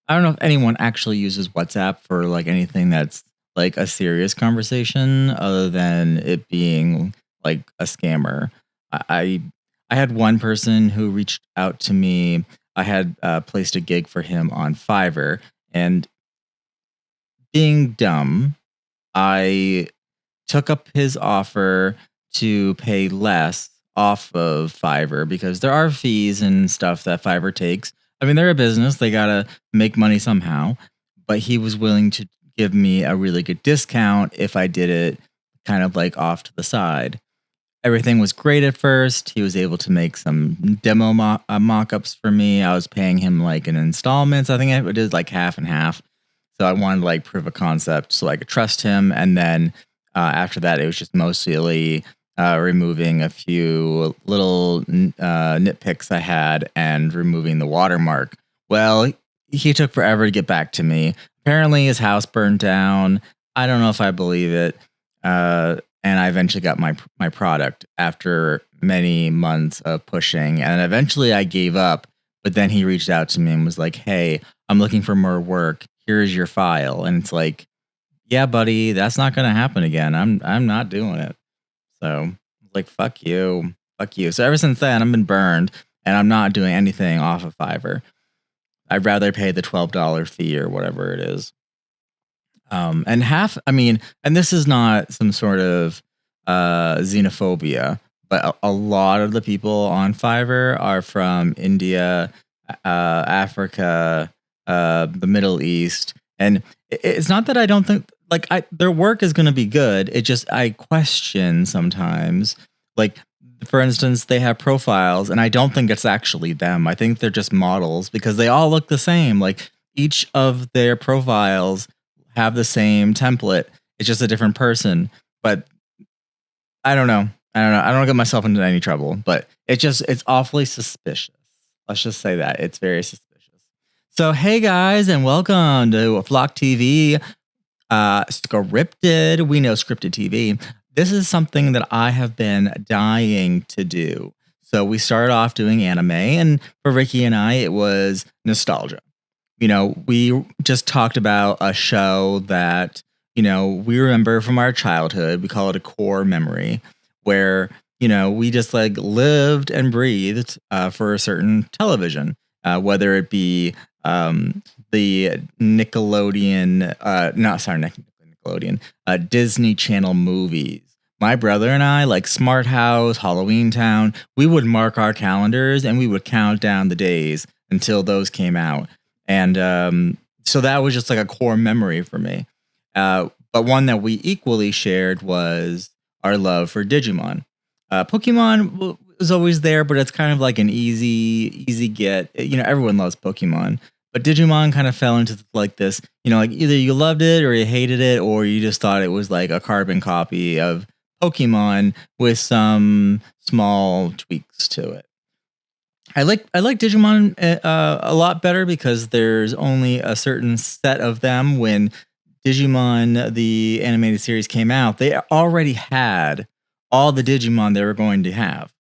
I don't know if anyone actually uses WhatsApp for like anything that's like a serious conversation other than it being like a scammer. I I I had one person who reached out to me. I had placed a gig for him on Fiverr, and being dumb, I took up his offer to pay less off of Fiverr because there are fees and stuff that Fiverr takes. I mean, they're a business, they got to make money somehow, but he was willing to give me a really good discount if I did it kind of like off to the side. Everything was great at first. He was able to make some demo mock-ups for me. I was paying him like in installments. I think I did like half and half. So I wanted to like prove a concept so I could trust him. And then after that, it was just mostly removing a few little nitpicks I had and removing the watermark. Well, he took forever to get back to me. Apparently, his house burned down. I don't know if I believe it. And I eventually got my product after many months of pushing. And eventually I gave up. But then he reached out to me and was like, "Hey, I'm looking for more work. Here's your file." And it's like, "Yeah, buddy, that's not going to happen again. I'm not doing it." So like, fuck you, fuck you. So ever since then, I've been burned, and I'm not doing anything off of Fiverr. I'd rather pay the $12 fee or whatever it is. And half, I mean, and this is not some sort of xenophobia, but a lot of the people on Fiverr are from India, Africa, the Middle East. And it's not that I don't think like their work is going to be good. It just, I question sometimes, like, for instance, they have profiles and I don't think it's actually them. I think they're just models because they all look the same. Like each of their profiles have the same template. It's just a different person. But I don't know. I don't know. I don't get myself into any trouble, but it's awfully suspicious. Let's just say that. It's very suspicious. So hey guys, and welcome to Flock TV. Scripted. We know scripted TV. This is something that I have been dying to do. So we started off doing anime, and for Ricky and I, it was nostalgia. You know, we just talked about a show that, you know, we remember from our childhood. We call it a core memory where, you know, we just like lived and breathed for a certain television, whether it be the Nickelodeon, not sorry, Nickelodeon, Disney Channel movies. My brother and I, like Smart House, Halloween Town, we would mark our calendars and we would count down the days until those came out. And so that was just like a core memory for me. But one that we equally shared was our love for Digimon. Pokemon was always there, but it's kind of like an easy get. You know, everyone loves Pokemon. But Digimon kind of fell into like this, you know, like either you loved it or you hated it, or you just thought it was like a carbon copy of Pokemon with some small tweaks to it. I like Digimon a lot better because there's only a certain set of them. When Digimon the animated series came out, they already had all the Digimon they were going to have.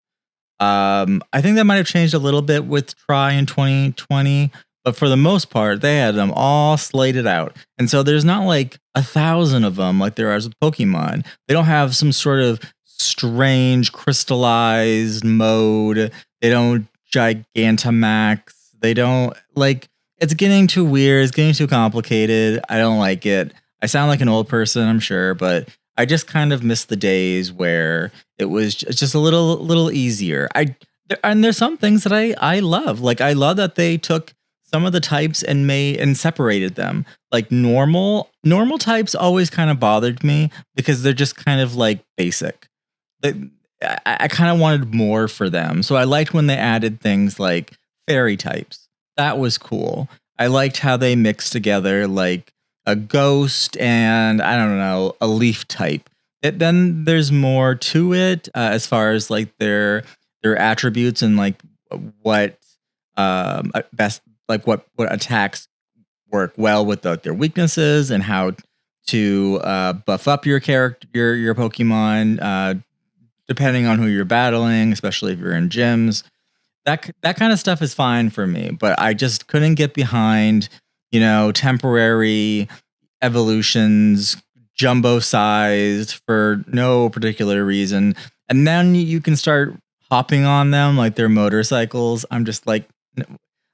I think that might have changed a little bit with Try in 2020, but for the most part, they had them all slated out. And so there's not like 1,000 of them like there is with Pokemon. They don't have some sort of strange crystallized mode. They don't Gigantamax. They don't like, it's getting too weird. It's getting too complicated. I don't like it. I sound like an old person, I'm sure, but I just kind of miss the days where it was just a little easier. And there's some things that I love. Like I love that they took some of the types and made and separated them. Like normal types always kind of bothered me because they're just kind of like basic. I kind of wanted more for them. So I liked when they added things like fairy types. That was cool. I liked how they mixed together like a ghost and I don't know, a leaf type. Then there's more to it as far as like their attributes and like what best like what attacks work well with their weaknesses and how to buff up your character, your Pokemon, depending on who you're battling, especially if you're in gyms. That kind of stuff is fine for me, but I just couldn't get behind, temporary evolutions, jumbo sized for no particular reason. And then you can start hopping on them like they're motorcycles. I'm just like,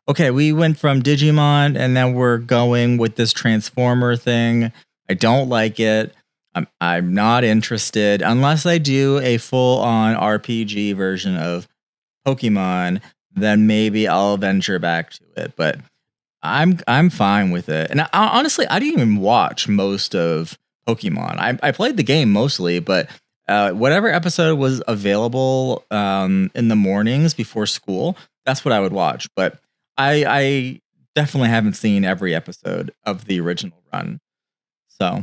okay, we went from Digimon and then we're going with this Transformer thing. I don't like it. I'm not interested unless I do a full on RPG version of Pokemon. Then maybe I'll venture back to it. But I'm fine with it. And honestly, I didn't even watch most of Pokemon. I played the game mostly, but whatever episode was available in the mornings before school, that's what I would watch. But I definitely haven't seen every episode of the original run. So,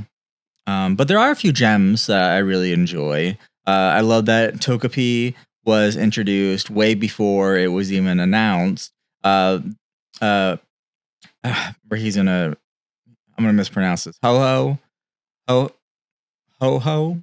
but there are a few gems that I really enjoy. I love that Togepi was introduced way before it was even announced. Where I'm gonna mispronounce this. Ho Ho,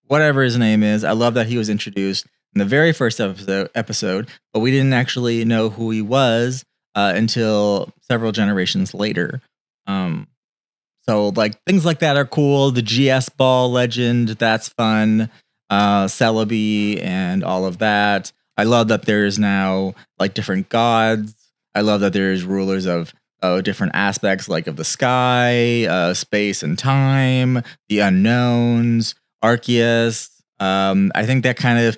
whatever his name is. I love that he was introduced in the very first episode, but we didn't actually know who he was until several generations later. So like things like that are cool. The GS Ball legend, that's fun. Celebi and all of that. I love that there's now like different gods. I love that there's rulers of different aspects like of the sky, space and time, the unknowns, Arceus. I think that kind of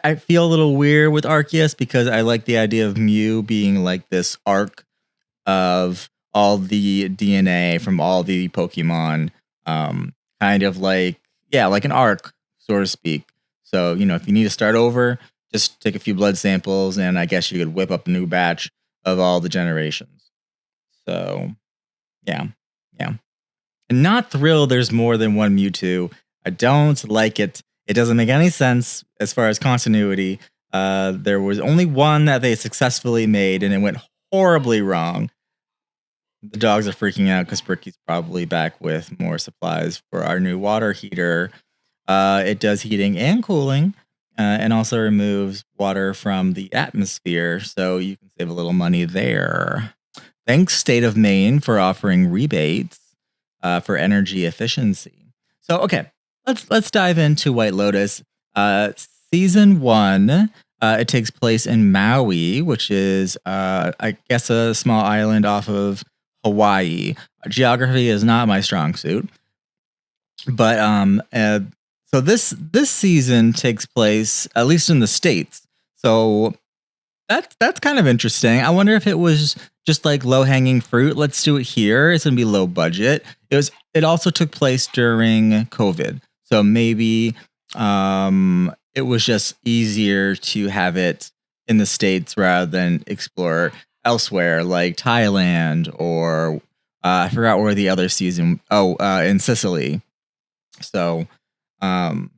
I feel a little weird with Arceus because I like the idea of Mew being like this arc of all the DNA from all the Pokemon, kind of like like an arc, so to speak. So if you need to start over, just take a few blood samples, and I guess you could whip up a new batch of all the generations. So, yeah. And not thrilled there's more than one Mewtwo. I don't like it. It doesn't make any sense as far as continuity. There was only one that they successfully made, and it went horribly wrong. The dogs are freaking out because Bricky's probably back with more supplies for our new water heater. It does heating and cooling, and also removes water from the atmosphere, so you can save a little money there. Thanks, State of Maine, for offering rebates for energy efficiency. So, okay, let's dive into White Lotus. Season 1, it takes place in Maui, which is, I guess, a small island off of Hawaii. Geography is not my strong suit, but so this season takes place at least in the States. So that's kind of interesting. I wonder if it was just like low hanging fruit. Let's do it here. It's gonna be low budget. It also took place during COVID, so maybe it was just easier to have it in the States rather than explore elsewhere, like Thailand or I forgot where the other season. In Sicily. So, that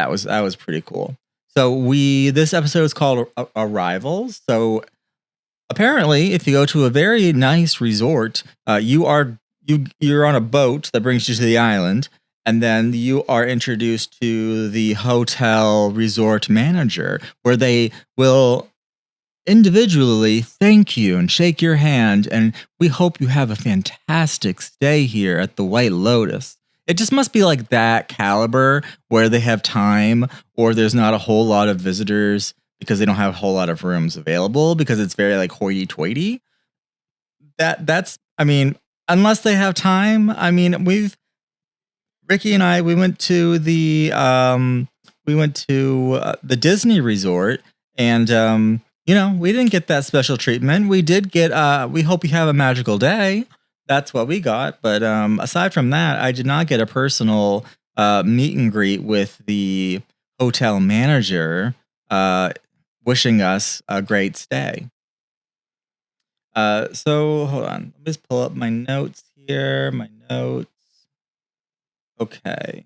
was pretty cool. So this episode is called Arrivals. So apparently, if you go to a very nice resort, you're on a boat that brings you to the island, and then you are introduced to the hotel resort manager, where they will individually thank you and shake your hand, and we hope you have a fantastic stay here at the White Lotus. It just must be like that caliber where they have time, or there's not a whole lot of visitors because they don't have a whole lot of rooms available because it's very like hoity-toity. That's I mean, unless they have time. I mean, Ricky and I we went to the Disney resort, and we didn't get that special treatment. We did get we hope you have a magical day. That's what we got. But aside from that, I did not get a personal meet and greet with the hotel manager wishing us a great stay. So hold on. Let me just pull up my notes here. My notes. Okay.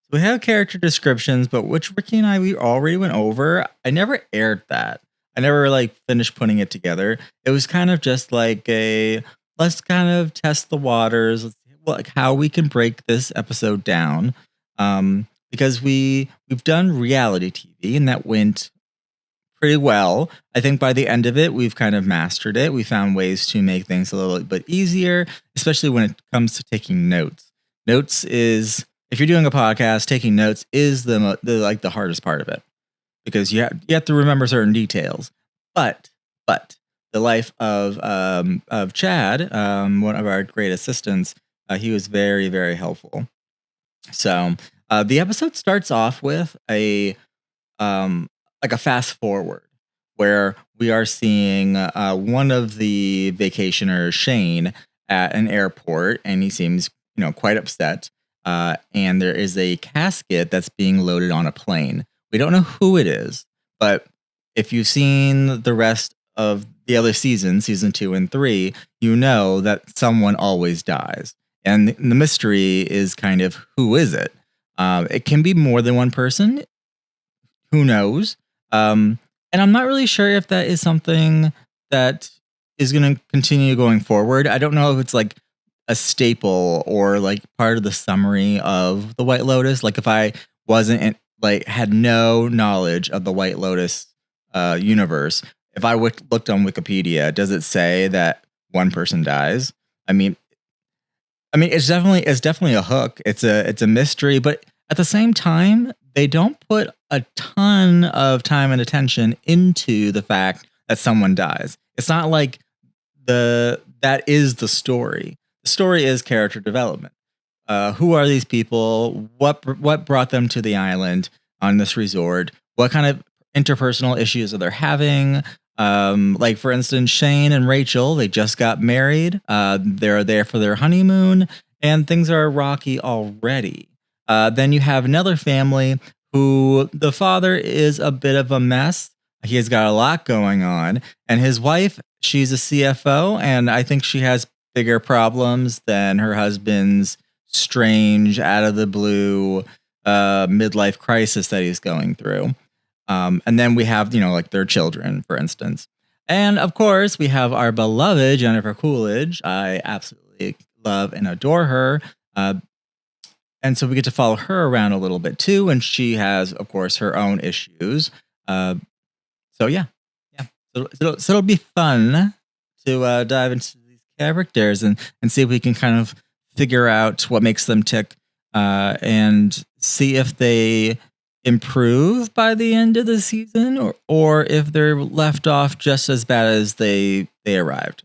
So we have character descriptions, but which Ricky and we already went over. I never aired that. I never like finished putting it together. It was kind of just like let's kind of test the waters. Let's see like how we can break this episode down. Because we've done reality TV and that went pretty well. I think by the end of it, we've kind of mastered it. We found ways to make things a little bit easier, especially when it comes to taking notes. Notes is if you're doing a podcast, taking notes is the hardest part of it because you have to remember certain details. But the life of Chad, one of our great assistants, he was very very helpful. So the episode starts off with a um, like a fast forward where we are seeing one of the vacationers, Shane, at an airport, and he seems quite upset. And there is a casket that's being loaded on a plane. We don't know who it is, but if you've seen the rest of the other seasons, season 2 and 3, you know that someone always dies. And the mystery is kind of who is it? It can be more than one person. Who knows? And I'm not really sure if that is something that is going to continue going forward. I don't know if it's like a staple or like part of the summary of the White Lotus. Like if I wasn't like had no knowledge of the White Lotus universe, if I looked on Wikipedia, does it say that one person dies? I mean, it's definitely a hook. It's a mystery, but at the same time, they don't put a ton of time and attention into the fact that someone dies. It's not like that is the story. The story is character development. Who are these people? What brought them to the island on this resort? What kind of interpersonal issues are they having? Like for instance, Shane and Rachel, they just got married. They're there for their honeymoon, and things are rocky already. Then you have another family who the father is a bit of a mess. He has got a lot going on, and his wife, she's a CFO, and I think she has bigger problems than her husband's strange, out of the blue midlife crisis that he's going through. And then we have, like their children, for instance. And of course, we have our beloved Jennifer Coolidge. I absolutely love and adore her. And so we get to follow her around a little bit too. And she has, of course, her own issues. Uh, so yeah, yeah. So it'll be fun to dive into these characters and see if we can kind of figure out what makes them tick and see if they improve by the end of the season or if they're left off just as bad as they arrived.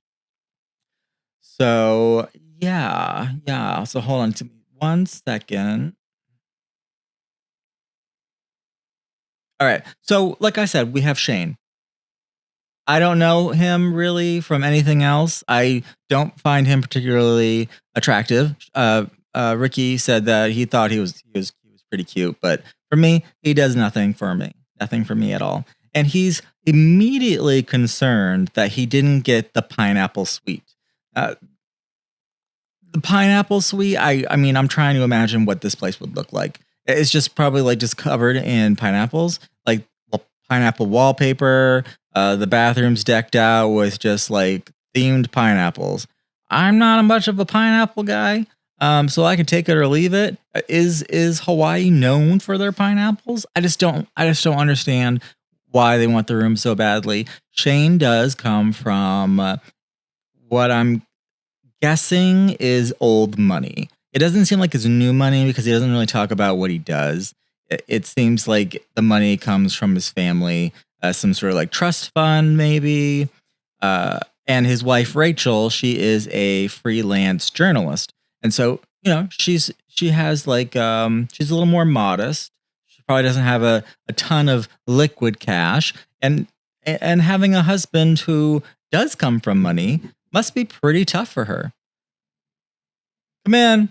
So yeah. So hold on to me 1 second. All right. So like I said, we have Shane. I don't know him really from anything else. I don't find him particularly attractive. Ricky said that he thought he was pretty cute, but for me, he does nothing for me at all. And he's immediately concerned that he didn't get the pineapple suite. Uh, the pineapple suite. I mean, I'm trying to imagine what this place would look like. It's just probably like just covered in pineapples, like pineapple wallpaper. The bathroom's decked out with just like themed pineapples. I'm not much of a pineapple guy, so I can take it or leave it. Is Hawaii known for their pineapples? I just don't understand why they want the room so badly. Shane does come from what I'm guessing is old money. It doesn't seem like it's new money because he doesn't really talk about what he does. It seems like the money comes from his family, some sort of like trust fund, maybe. And his wife Rachel, she is a freelance journalist, and so she has like she's a little more modest. She probably doesn't have a ton of liquid cash, and having a husband who does come from money must be pretty tough for her. Come in.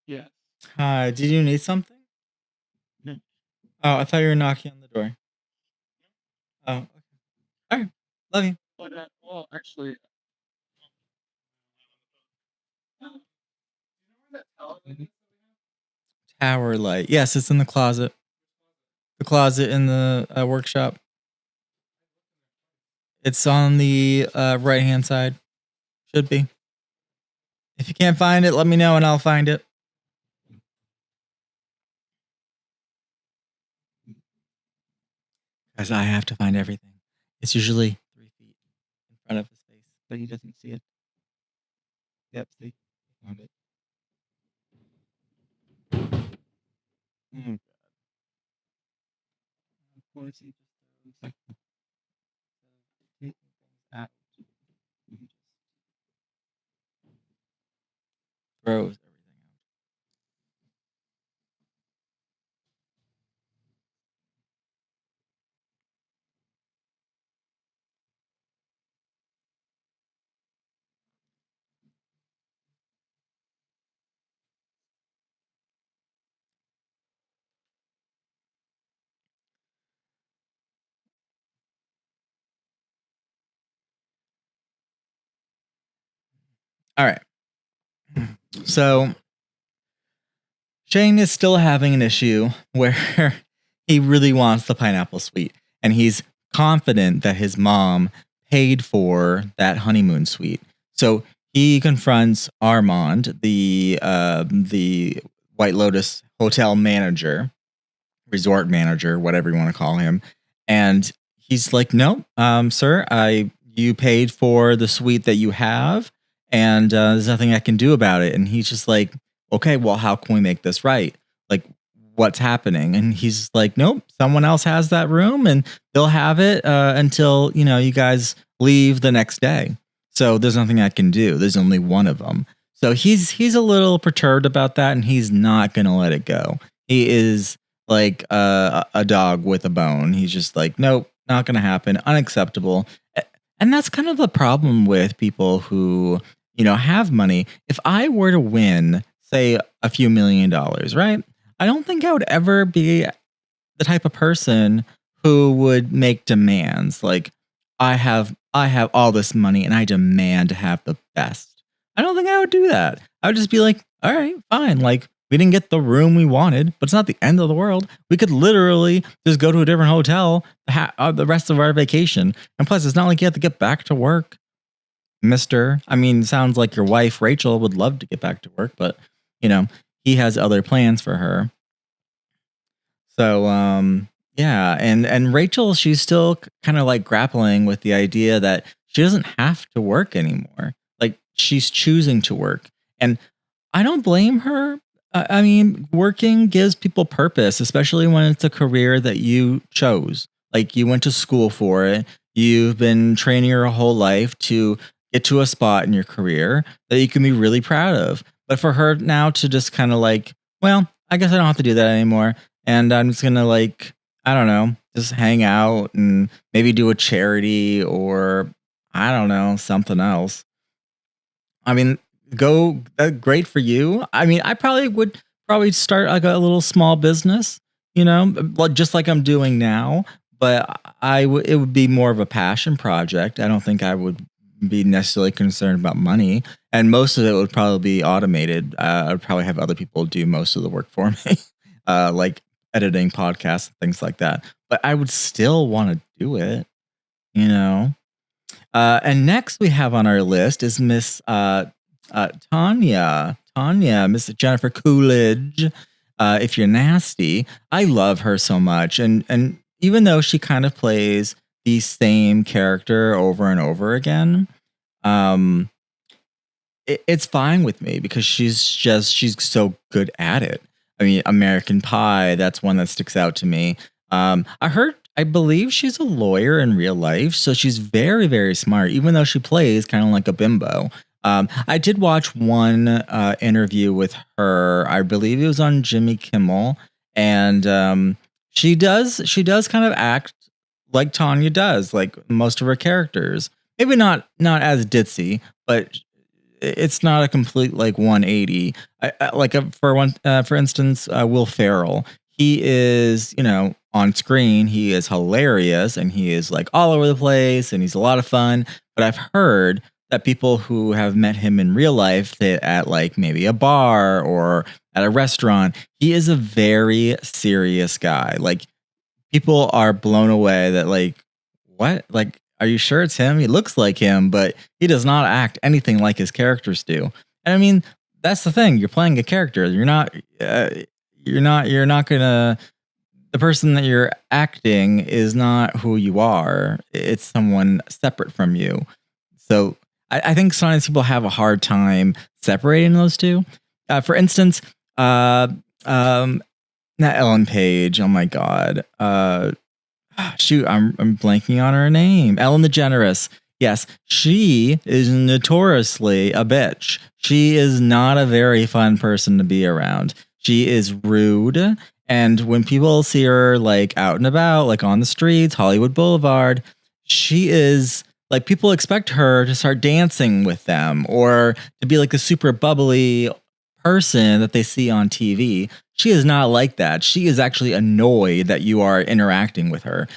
Yes. Hi, did you need something? No. Oh, I thought you were knocking on the door. Oh, okay. All right. Love you. But well, actually, mhm. Tower light. Yes, it's in the closet. The closet in the workshop. It's on the right hand side. Should be. If you can't find it, let me know and I'll find it. Because I have to find everything. It's usually 3 feet in front of his face. But he doesn't see it. Yep, see, found it. Mm. Of course, he just like taking things out. He just Throws everything out. All right. So Shane is still having an issue where he really wants the pineapple suite, and he's confident that his mom paid for that honeymoon suite. So he confronts Armand, the White Lotus hotel manager, resort manager, whatever you want to call him, and he's like, "No, sir, I you paid for the suite that you have, and there's nothing I can do about it." And he's just like, "Okay, well, how can we make this right? Like, what's happening?" And he's like, "Nope, someone else has that room, and they'll have it until you guys leave the next day. So there's nothing I can do. There's only one of them." So he's a little perturbed about that, and he's not gonna let it go. He is like a dog with a bone. He's just like, nope, not going to happen. Unacceptable. And that's kind of the problem with people who, have money. If I were to win, say, a few $1 million, right? I don't think I would ever be the type of person who would make demands like I have all this money and I demand to have the best. I don't think I would do that. I would just be like, all right, fine. Like we didn't get the room we wanted, but it's not the end of the world. We could literally just go to a different hotel the rest of our vacation. And plus, it's not like you have to get back to work, Mister. I mean, sounds like your wife Rachel would love to get back to work, but you know he has other plans for her. So yeah, and Rachel, she's still kind of like grappling with the idea that she doesn't have to work anymore. Like she's choosing to work. And I don't blame her. I mean, working gives people purpose, especially when it's a career that you chose. Like you went to school for it. You've been training your whole life to get to a spot in your career that you can be really proud of. But for her now to just kind of like, well, I guess I don't have to do that anymore. And I'm just gonna like, I don't know, just hang out and maybe do a charity or I don't know, something else. I mean, great for you. I mean, I probably would probably start like a little small business, just like I'm doing now. But it would be more of a passion project. I don't think I would be necessarily concerned about money, and most of it would probably be automated. I'd probably have other people do most of the work for me, like editing podcasts and things like that. But I would still want to do it, you know. And next we have on our list is Miss Tanya, Miss Jennifer Coolidge. If you're nasty, I love her so much, and even though she kind of plays the same character over and over again, um, it's fine with me because she's so good at it. I mean, American Pie, that's one that sticks out to me. I believe she's a lawyer in real life, so she's very, very smart, even though she plays kind of like a bimbo. I did watch one interview with her. I believe it was on Jimmy Kimmel, and she does kind of act like Tanya does, like most of her characters. Maybe not as ditzy, but it's not a complete like 180. For instance, Will Ferrell. He is, on screen, he is hilarious and he is like all over the place and he's a lot of fun. But I've heard that people who have met him in real life at like maybe a bar or at a restaurant, he is a very serious guy. Like people are blown away that like, what? Like, are you sure it's him? He looks like him, but he does not act anything like his characters do. And I mean, that's the thing. You're playing a character. You're not gonna. The person that you're acting is not who you are. It's someone separate from you. So I think sometimes people have a hard time separating those two. For instance, not Ellen Page. Oh my God. Shoot, I'm blanking on her name. Ellen DeGeneres. Yes, she is notoriously a bitch. She is not a very fun person to be around. She is rude. And when people see her like out and about, like on the streets, Hollywood Boulevard, she is like people expect her to start dancing with them or to be like a super bubbly person that they see on TV. She is not like that. She is actually annoyed that you are interacting with her.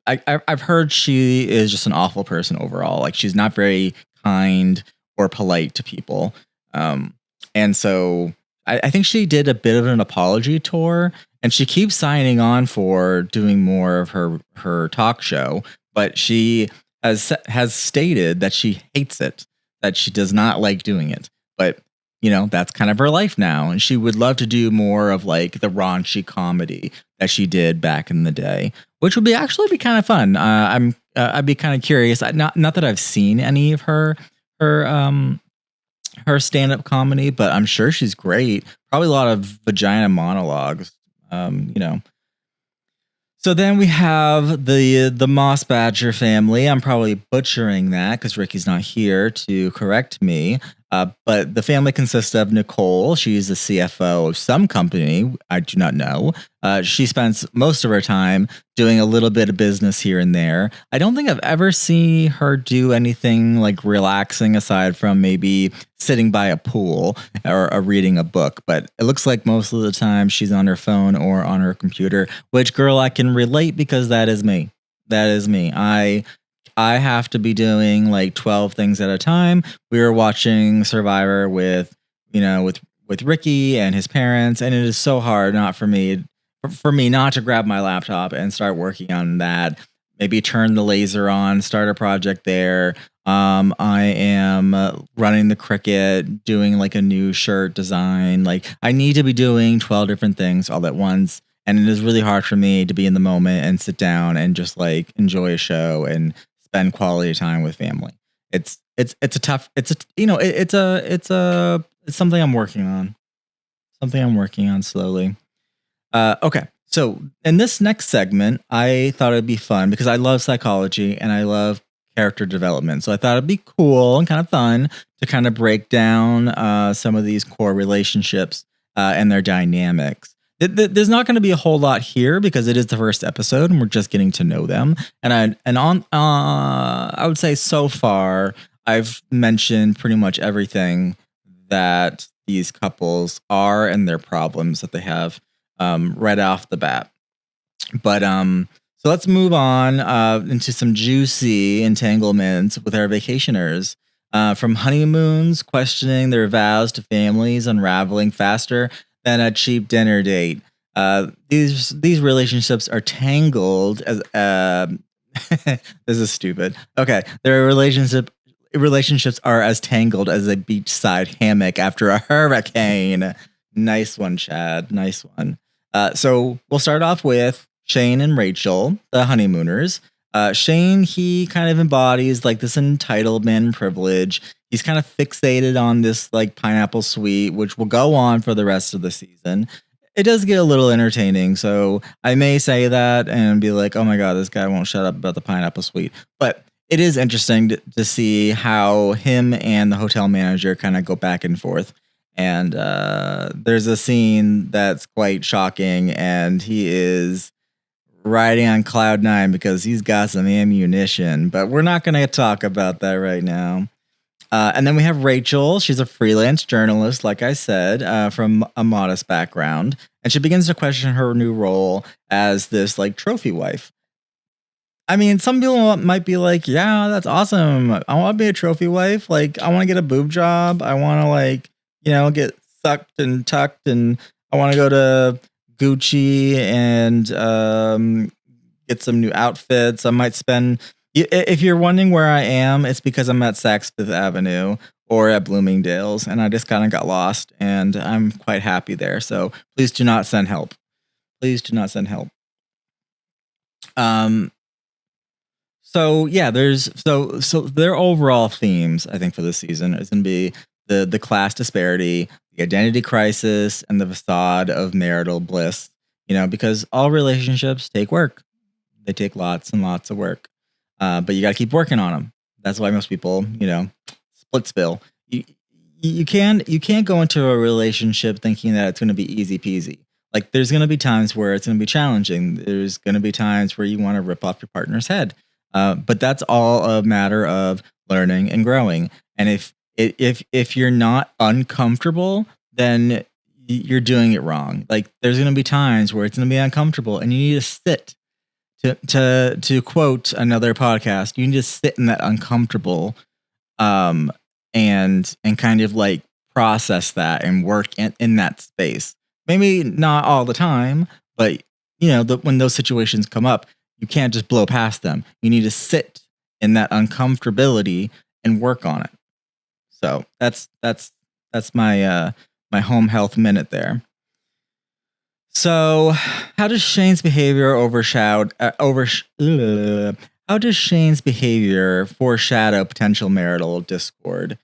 I've heard she is just an awful person overall. Like she's not very kind or polite to people. And so I think she did a bit of an apology tour, and she keeps signing on for doing more of her talk show. But she has stated that she hates it, that she does not like doing it. But that's kind of her life now. And she would love to do more of like the raunchy comedy that she did back in the day, which would actually be kind of fun. I'd be kind of curious. Not that I've seen any of her stand-up comedy, but I'm sure she's great. Probably a lot of vagina monologues, So then we have the Moss Badger family. I'm probably butchering that because Ricky's not here to correct me. But the family consists of Nicole. She's the CFO of some company. I do not know. She spends most of her time doing a little bit of business here and there. I don't think I've ever seen her do anything like relaxing aside from maybe sitting by a pool or reading a book. But it looks like most of the time she's on her phone or on her computer, which, girl, I can relate because that is me. That is me. I have to be doing like 12 things at a time. We were watching Survivor with Ricky and his parents, and it is so hard not for me not to grab my laptop and start working on that. Maybe turn the laser on, start a project there. I am running the Cricut, doing like a new shirt design. Like I need to be doing 12 different things all at once. And it is really hard for me to be in the moment and sit down and just like enjoy a show and spend quality time with family. It's something I'm working on. Something I'm working on slowly. Okay. So in this next segment, I thought it'd be fun because I love psychology and I love character development. So I thought it'd be cool and kind of fun to kind of break down some of these core relationships and their dynamics. There's not going to be a whole lot here because it is the first episode and we're just getting to know them. I would say so far I've mentioned pretty much everything that these couples are and their problems that they have right off the bat. But so let's move on into some juicy entanglements with our vacationers. From honeymoons, questioning their vows to families, unraveling faster than a cheap dinner date. These relationships are tangled as this is stupid. Okay, their relationships are as tangled as a beachside hammock after a hurricane. Nice one, Chad. Nice one. So we'll start off with Shane and Rachel, the honeymooners. Shane, he kind of embodies like this entitlement privilege. He's kind of fixated on this like pineapple suite, which will go on for the rest of the season. It does get a little entertaining, so I may say that and be like, oh my God, this guy won't shut up about the pineapple suite. But it is interesting to see how him and the hotel manager kind of go back and forth. And there's a scene that's quite shocking, and he is riding on cloud nine because he's got some ammunition. But we're not going to talk about that right now. And then we have Rachel. She's a freelance journalist, like I said, from a modest background. And she begins to question her new role as this like trophy wife. I mean, some people might be like, yeah, that's awesome. I want to be a trophy wife. Like, I want to get a boob job. I want to, like, get sucked and tucked. And I want to go to Gucci and get some new outfits. I might spend, if you're wondering where I am, it's because I'm at Saks Fifth Avenue or at Bloomingdale's. And I just kind of got lost and I'm quite happy there. So please do not send help. Please do not send help. So yeah, so their overall themes, I think, for this season is going to be the class disparity, the identity crisis, and the facade of marital bliss. Because all relationships take work. They take lots and lots of work, but you got to keep working on them. That's why most people, splitsville. You can't go into a relationship thinking that it's going to be easy peasy. Like, there's going to be times where it's going to be challenging. There's going to be times where you want to rip off your partner's head. But that's all a matter of learning and growing. And if you're not uncomfortable, then you're doing it wrong. Like, there's going to be times where it's going to be uncomfortable, and you need to sit. To quote another podcast, you need to sit in that uncomfortable, and kind of like process that and work in that space. Maybe not all the time, but when those situations come up, you can't just blow past them. You need to sit in that uncomfortability and work on it. So that's my my home health minute there. So, how does Shane's behavior how does Shane's behavior foreshadow potential marital discord?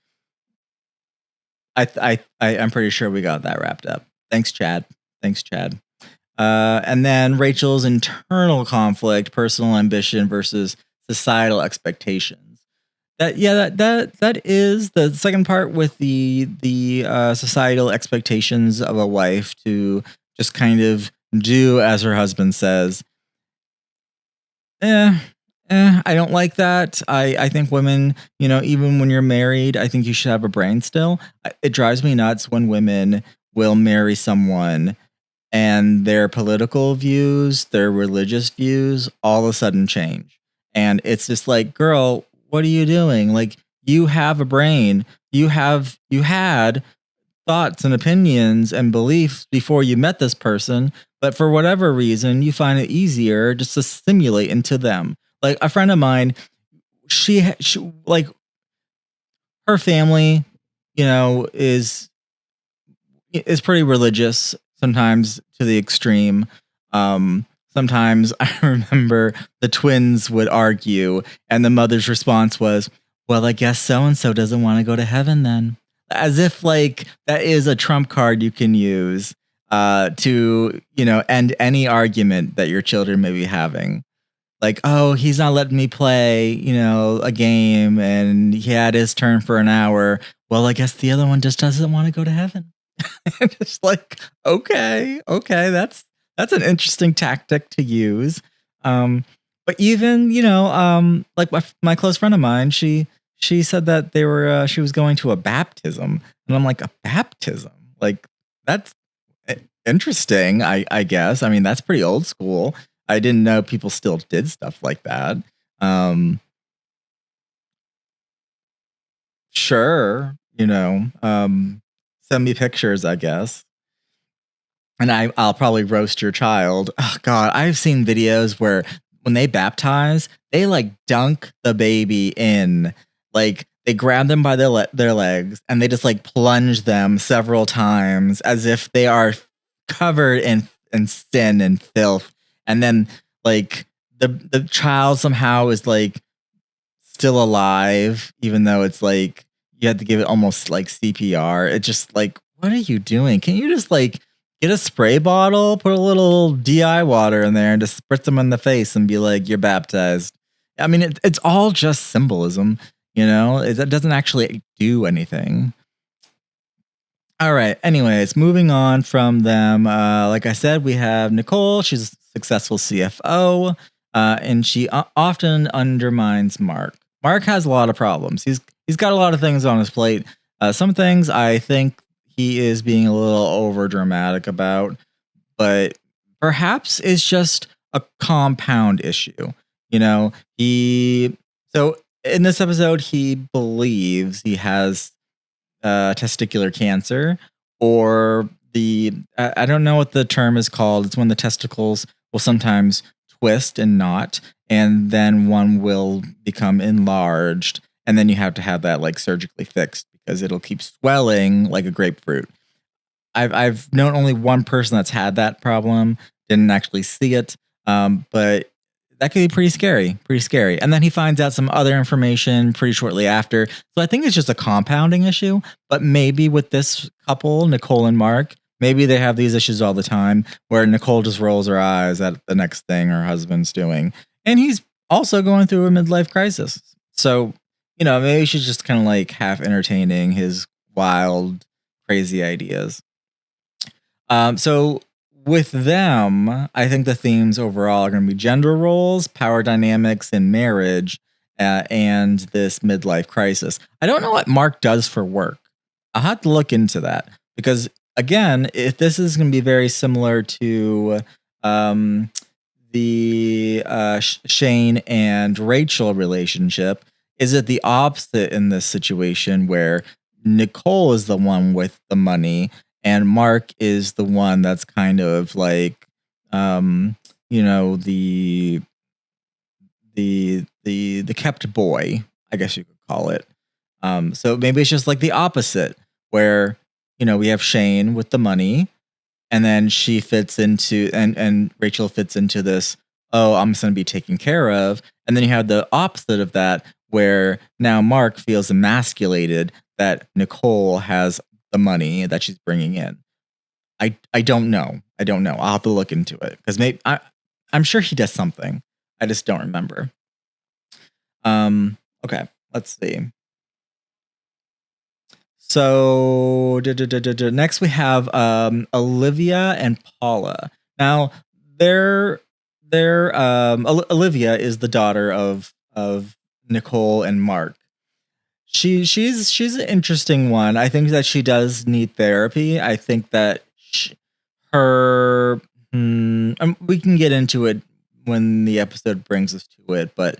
I'm pretty sure we got that wrapped up. Thanks, Chad. And then Rachel's internal conflict, personal ambition versus societal expectations. That is the second part, with the societal expectations of a wife to just kind of do as her husband says. I don't like that. I think women, even when you're married, I think you should have a brain still. It drives me nuts when women will marry someone and their political views, their religious views, all of a sudden change. And it's just like, girl, what are you doing? Like, you have a brain. You had thoughts and opinions and beliefs before you met this person, but for whatever reason, you find it easier just to simulate into them. Like, a friend of mine, she like, her family, is pretty religious, sometimes to the extreme. Sometimes I remember the twins would argue, and the mother's response was, "Well, I guess so and so doesn't want to go to heaven then." As if like that is a trump card you can use to end any argument that your children may be having. Like, oh, he's not letting me play, a game, and he had his turn for an hour. Well, I guess the other one just doesn't want to go to heaven. It's like, okay, that's an interesting tactic to use. But even like my close friend of mine, she said that she was going to a baptism, and I'm like, a baptism? Like, that's interesting. I guess. I mean, that's pretty old school. I didn't know people still did stuff like that. Sure, send me pictures, I guess. And I'll probably roast your child. Oh God, I've seen videos where when they baptize, they like dunk the baby in, like they grab them by their legs and they just like plunge them several times as if they are covered in sin and filth. And then like the child somehow is like still alive, even though it's like you have to give it almost like CPR. It's just like, what are you doing? Can you just like get a spray bottle, put a little DI water in there, and just spritz them in the face and be like, you're baptized? I mean, it's all just symbolism, it doesn't actually do anything. All right. Anyways, moving on from them. Like I said, we have Nicole. She's a successful CFO, and she often undermines Mark. Mark has a lot of problems. he's got a lot of things on his plate. Some things I think he is being a little over dramatic about, but perhaps it's just a compound issue. You know, he so in this episode he believes he has testicular cancer, or I don't know what the term is called. It's when the testicles will sometimes twist and knot, and then one will become enlarged, and then you have to have that like surgically fixed because it'll keep swelling like a grapefruit. I've known only one person that's had that problem. Didn't actually see it, but that could be pretty scary. Pretty scary. And then he finds out some other information pretty shortly after. So I think it's just a compounding issue. But maybe with this couple, Nicole and Mark, maybe they have these issues all the time, where Nicole just rolls her eyes at the next thing her husband's doing, and he's also going through a midlife crisis. So maybe she's just kind of like half entertaining his wild, crazy ideas. So with them, I think the themes overall are going to be gender roles, power dynamics in marriage, and this midlife crisis. I don't know what Mark does for work. I'll have to look into that, because again, if this is going to be very similar to the Shane and Rachel relationship, is it the opposite in this situation where Nicole is the one with the money and Mark is the one that's kind of like, the kept boy, I guess you could call it. So maybe it's just like the opposite, where we have Shane with the money, and then she fits into and Rachel fits into this. Oh, I'm just going to be taken care of, and then you have the opposite of that, where now Mark feels emasculated that Nicole has the money that she's bringing in. I don't know. I'll have to look into it, because maybe I'm sure he does something. I just don't remember. Okay, let's see. So next we have Olivia and Paula. Now they're Olivia is the daughter of Nicole and Mark. She's an interesting one. I think that she does need therapy. I think that we can get into it when the episode brings us to it, but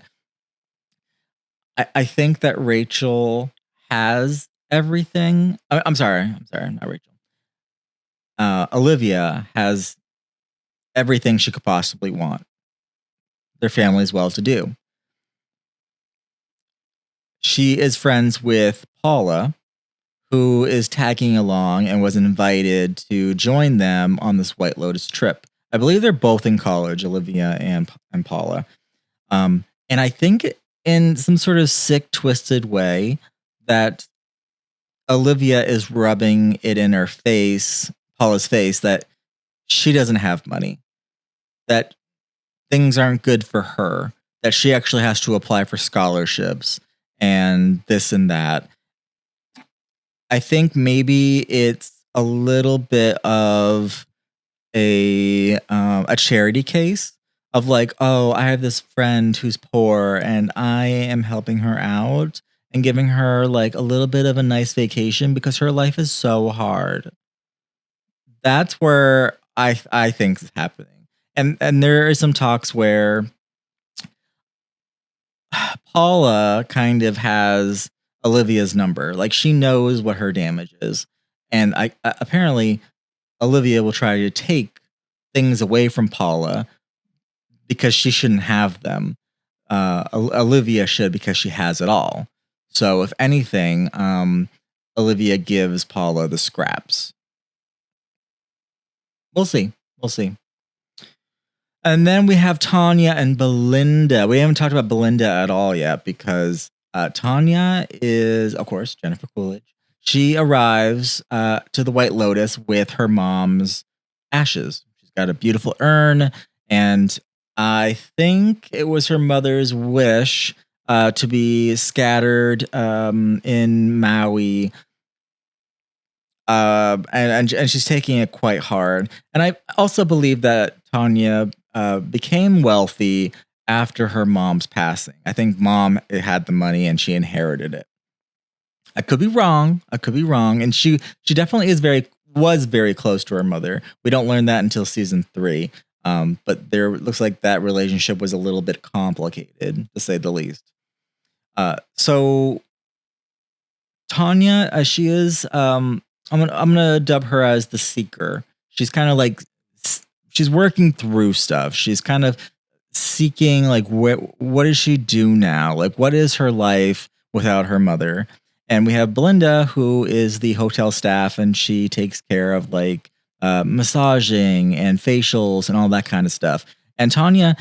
I think that Rachel has everything. I'm sorry, not Rachel. Olivia has everything she could possibly want. Their family is well-to-do. She is friends with Paula, who is tagging along and was invited to join them on this White Lotus trip. I believe they're both in college, Olivia and Paula. And I think in some sort of sick, twisted way that Olivia is rubbing it in her face, Paula's face, that she doesn't have money, that things aren't good for her, that she actually has to apply for scholarships and this and that. I think maybe it's a little bit of a charity case of like, oh, I have this friend who's poor and I am helping her out and giving her like a little bit of a nice vacation because her life is so hard. That's where I think is happening. And there are some talks where Paula kind of has Olivia's number. Like, she knows what her damage is. And apparently Olivia will try to take things away from Paula because she shouldn't have them. Olivia should, because she has it all. So if anything, Olivia gives Paula the scraps. We'll see. And then we have Tanya and Belinda. We haven't talked about Belinda at all yet, because Tanya is, of course, Jennifer Coolidge. She arrives to the White Lotus with her mom's ashes. She's got a beautiful urn, and I think it was her mother's wish to be scattered in Maui. And she's taking it quite hard. And I also believe that Tanya became wealthy after her mom's passing. I think mom had the money and she inherited it. I could be wrong. I could be wrong. And she definitely was very close to her mother. We don't learn that until season 3. But there looks like that relationship was a little bit complicated, to say the least. So Tanya, as she is, I'm gonna dub her as the seeker. She's kind of like she's working through stuff. She's kind of seeking like what does she do now? Like what is her life without her mother? And we have Belinda, who is the hotel staff, and she takes care of like massaging and facials and all that kind of stuff. And Tanya,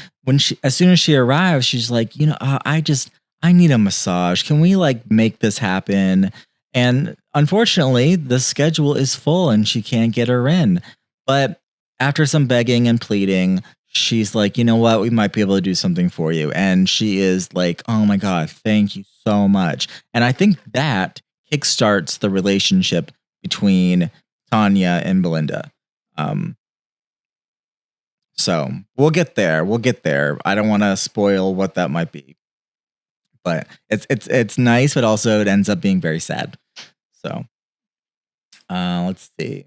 as soon as she arrives, she's like, I need a massage. Can we like make this happen? And unfortunately, the schedule is full and she can't get her in. But after some begging and pleading, she's like, you know what? We might be able to do something for you. And she is like, oh my God, thank you so much. And I think that kickstarts the relationship between Tanya and Belinda. So we'll get there. We'll get there. I don't want to spoil what that might be, but it's nice, but also it ends up being very sad. So let's see.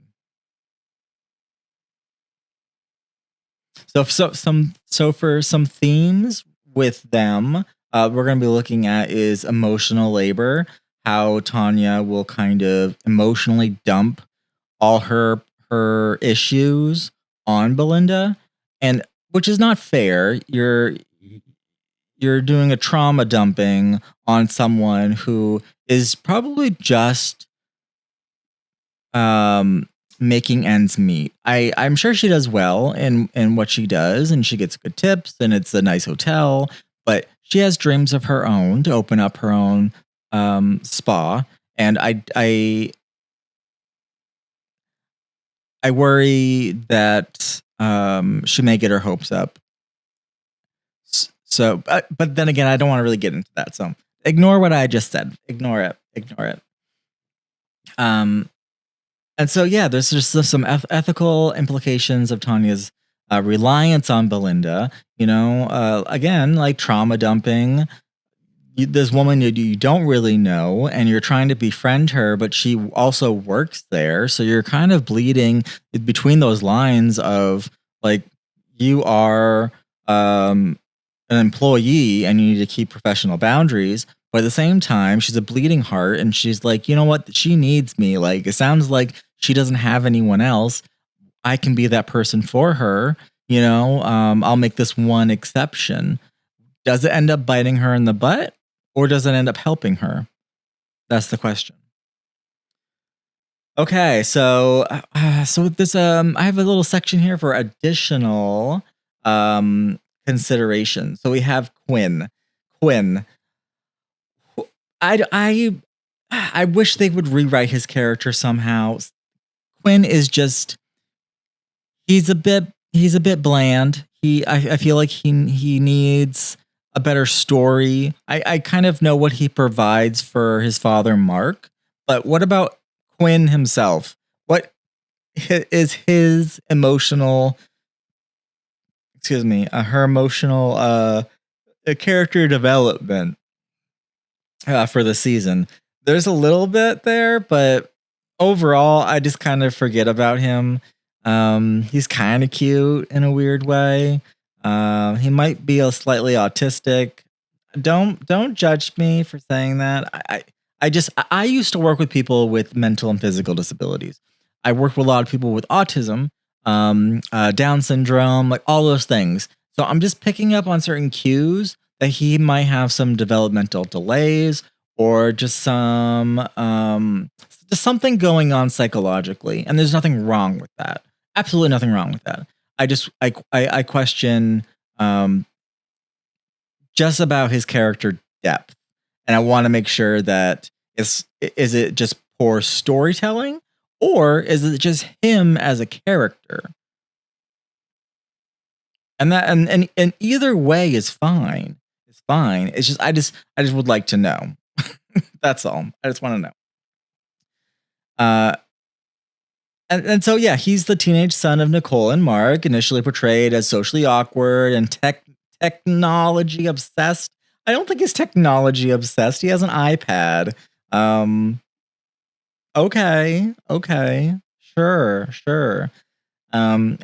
So for some themes with them, we're going to be looking at is emotional labor, how Tanya will kind of emotionally dump all her issues on Belinda, and which is not fair. You're doing a trauma dumping on someone who is probably just making ends meet. I'm sure she does well in what she does, and she gets good tips, and it's a nice hotel, but she has dreams of her own to open up her own spa. And I worry that she may get her hopes up. So, but then again, I don't want to really get into that. So ignore what I just said. Ignore it. And so, yeah, there's just some ethical implications of Tanya's reliance on Belinda. Again, like trauma dumping. This woman you don't really know, and you're trying to befriend her, but she also works there. So you're kind of bleeding between those lines of like, you are an employee and you need to keep professional boundaries. But at the same time, she's a bleeding heart, and she's like, you know what? She needs me. Like, it sounds like she doesn't have anyone else. I can be that person for her. I'll make this one exception. Does it end up biting her in the butt? Or does it end up helping her? That's the question. Okay, so this I have a little section here for additional consideration. So we have Quinn. I wish they would rewrite his character somehow. Quinn is just he's a bit bland. I feel like he needs a better story. I kind of know what he provides for his father, Mark, but what about Quinn himself? What is his emotional, her emotional character development for the season? There's a little bit there, but overall, I just kind of forget about him. He's kind of cute in a weird way. He might be a slightly autistic. Don't judge me for saying that. I used to work with people with mental and physical disabilities. I worked with a lot of people with autism, Down syndrome, like all those things. So I'm just picking up on certain cues that he might have some developmental delays or just something going on psychologically. And there's nothing wrong with that. Absolutely nothing wrong with that. I question just about his character depth, and I want to make sure that is it just poor storytelling, or is it just him as a character? And that and either way is fine. It's fine. It's just I just would like to know. That's all. I just want to know. And so, yeah, he's the teenage son of Nicole and Mark, initially portrayed as socially awkward and technology obsessed. I don't think he's technology obsessed. He has an iPad. Um, okay, sure. And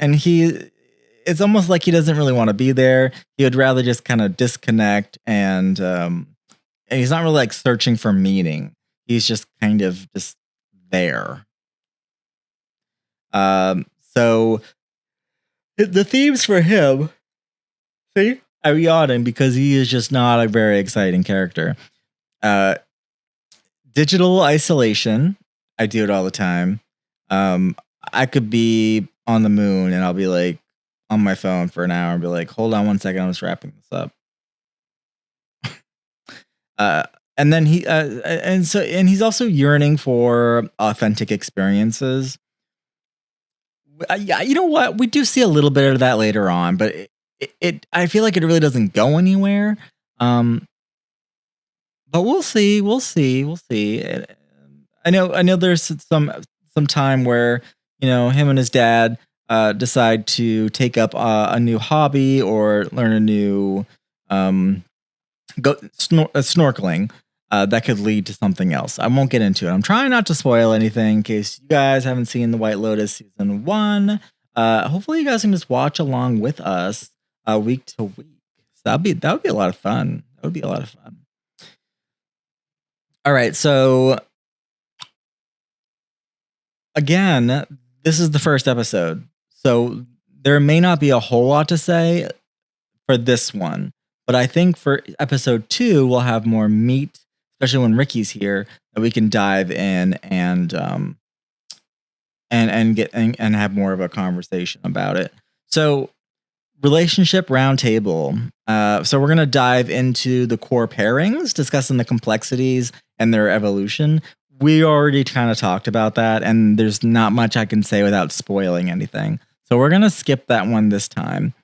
it's almost like he doesn't really want to be there. He would rather just kind of disconnect, and he's not really like searching for meaning. He's just kind of just there. So the themes for him, see, I'm yawning because he is just not a very exciting character. Uh, Digital isolation. I do it all the time. Um, I could be on the moon and I'll be like on my phone for an hour and be like, hold on one second, I'm just wrapping this up. And then and he's also yearning for authentic experiences. Yeah, you know what? We do see a little bit of that later on, but I feel like it really doesn't go anywhere. Um, but we'll see. I know. There's some time where him and his dad decide to take up a new hobby or learn a new snorkeling. That could lead to something else. I won't get into it. I'm trying not to spoil anything in case you guys haven't seen the White Lotus season 1. Hopefully, you guys can just watch along with us week to week. So that would be a lot of fun. That would be a lot of fun. All right, so again, this is the first episode, so there may not be a whole lot to say for this one, but I think for episode 2 we'll have more meat, especially when Ricky's here, that we can dive in and have more of a conversation about it. So, relationship roundtable. So we're gonna dive into the core pairings, discussing the complexities and their evolution. We already kind of talked about that, and there's not much I can say without spoiling anything. So we're gonna skip that one this time.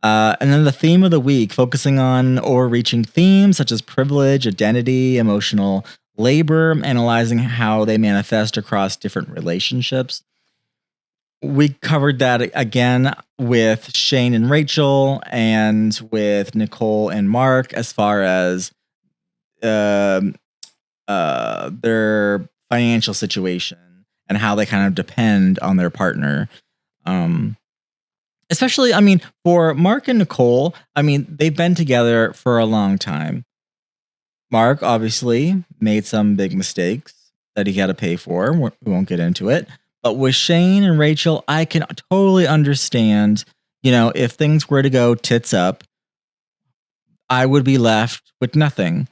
And then the theme of the week, focusing on overreaching themes such as privilege, identity, emotional labor, analyzing how they manifest across different relationships. We covered that again with Shane and Rachel and with Nicole and Mark as far as their financial situation and how they kind of depend on their partner. Especially, I mean, for Mark and Nicole, I mean, they've been together for a long time. Mark obviously made some big mistakes that he had to pay for. We won't get into it. But with Shane and Rachel, I can totally understand, if things were to go tits up, I would be left with nothing.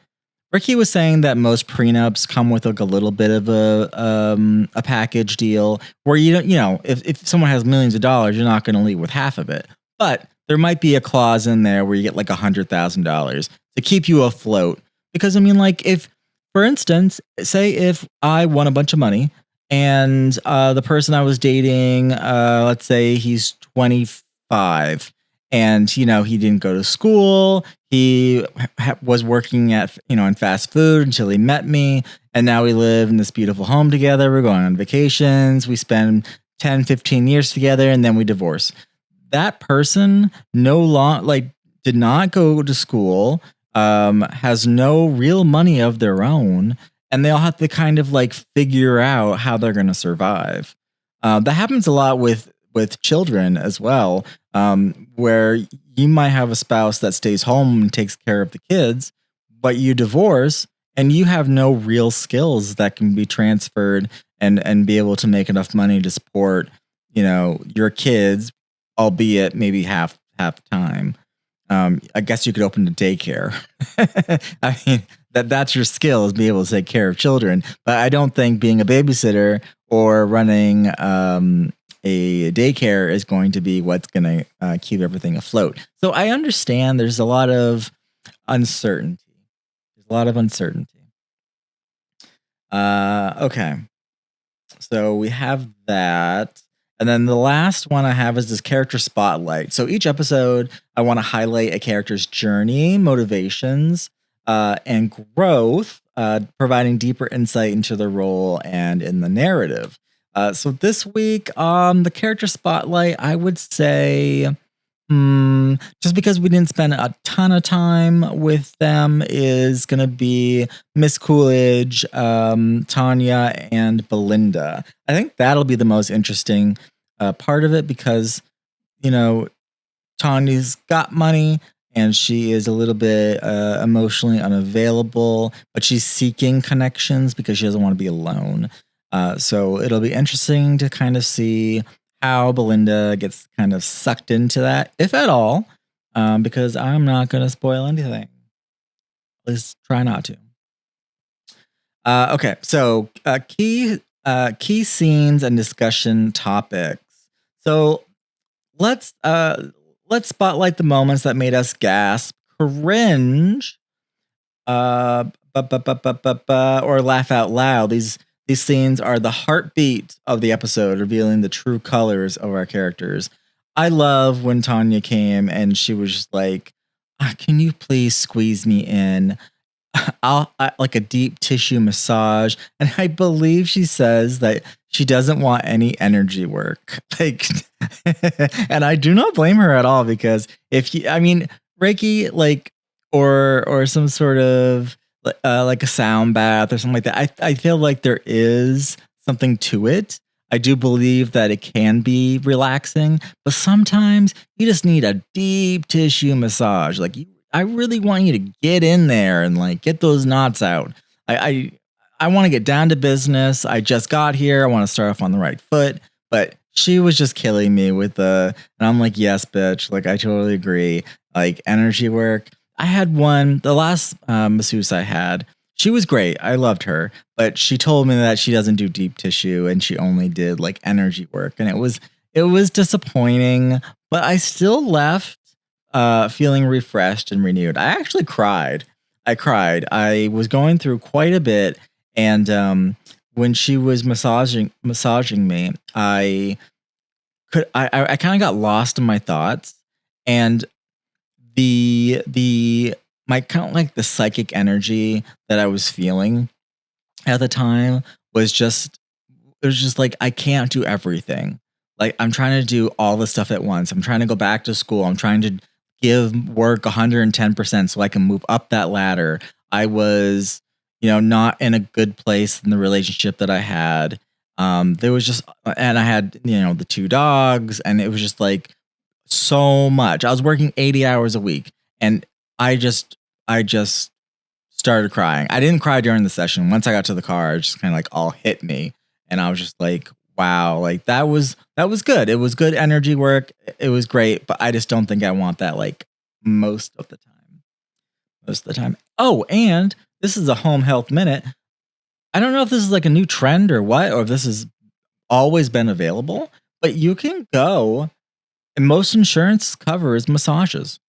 Ricky was saying that most prenups come with like a little bit of a package deal where if someone has millions of dollars, you're not going to leave with half of it. But there might be a clause in there where you get like $100,000 to keep you afloat. Because I mean, like if, for instance, say if I won a bunch of money and the person I was dating, let's say he's 25 and he didn't go to school. He was working at in fast food until he met me, and now we live in this beautiful home together. We're going on vacations. We spend 10, 15 years together, and then we divorce. That person did not go to school, has no real money of their own, and they all have to kind of like figure out how they're going to survive. That happens a lot with children as well, where you might have a spouse that stays home and takes care of the kids, but you divorce and you have no real skills that can be transferred and be able to make enough money to support, your kids, albeit maybe half time. I guess you could open a daycare. I mean, that's your skill, is be able to take care of children. But I don't think being a babysitter or running a daycare is going to be what's going to keep everything afloat. So I understand there's a lot of uncertainty. Okay. So we have that. And then the last one I have is this character spotlight. So each episode, I want to highlight a character's journey, motivations, and growth, providing deeper insight into the role and in the narrative. So this week, the character spotlight, I would say Just because we didn't spend a ton of time with them is gonna be Miss Coolidge, Tanya, and Belinda. I think that'll be the most interesting part of it because you know Tanya's got money and she is a little bit emotionally unavailable, but she's seeking connections because she doesn't want to be alone. So it'll be interesting to kind of see how Belinda gets kind of sucked into that, if at all, because I'm not going to spoil anything. At least try not to. Okay, so key scenes and discussion topics. So let's spotlight the moments that made us gasp, cringe, or laugh out loud. These scenes are the heartbeat of the episode, revealing the true colors of our characters. I love when Tanya came and she was just like, "Can you please squeeze me in?" Like a deep tissue massage, and I believe she says that she doesn't want any energy work. Like, and I do not blame her at all because if you, I mean, Reiki, like, or some sort of like a sound bath or something like that. I feel like there is something to it. I do believe that it can be relaxing, but sometimes you just need a deep tissue massage. Like I really want you to get in there and like get those knots out. I want to get down to business. I just got here. I want to start off on the right foot. But she was just killing me with and I'm like, yes, bitch. Like I totally agree. Like energy work. I had the last masseuse I had. She was great. I loved her, but she told me that she doesn't do deep tissue and she only did like energy work, and it was disappointing. But I still left feeling refreshed and renewed. I actually cried. I cried. I was going through quite a bit, and when she was massaging me, I kind of got lost in my thoughts, and my kind of like the psychic energy that I was feeling at the time was just it was just like I can't do everything. Like I'm trying to do all the stuff at once. I'm trying to go back to school. I'm trying to give work 110% so I can move up that ladder. I was, not in a good place in the relationship that I had. There was just, and I had, the two dogs, and it was just like so much. I was working 80 hours a week, and I just started crying. I didn't cry during the session. Once I got to the car, it just kind of like all hit me, and I was just like, wow, like that was good. It was good energy work. It was great, but I just don't think I want that like most of the time. Most of the time. Oh, and this is a home health minute. I don't know if this is like a new trend or what, or if this has always been available, but you can go, and most insurance covers massages.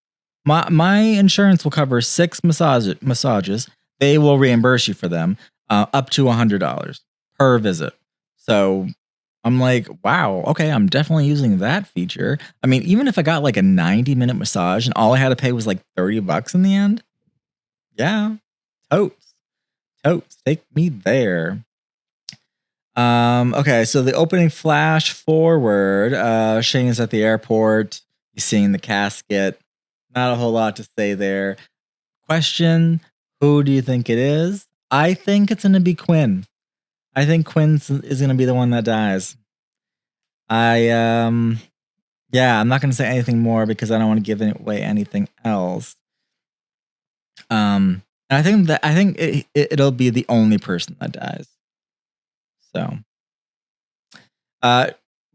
My insurance will cover 6 massages. They will reimburse you for them up to $100 per visit. So I'm like, wow, okay, I'm definitely using that feature. I mean, even if I got like a 90-minute massage and all I had to pay was like $30 in the end, yeah, totes, take me there. Okay, so the opening flash forward, Shane is at the airport. He's seeing the casket. Not a whole lot to say there. Question: who do you think it is? I think it's going to be Quinn. I think Quinn is going to be the one that dies. Yeah, I'm not going to say anything more because I don't want to give away anything else. And I think it'll be the only person that dies. So,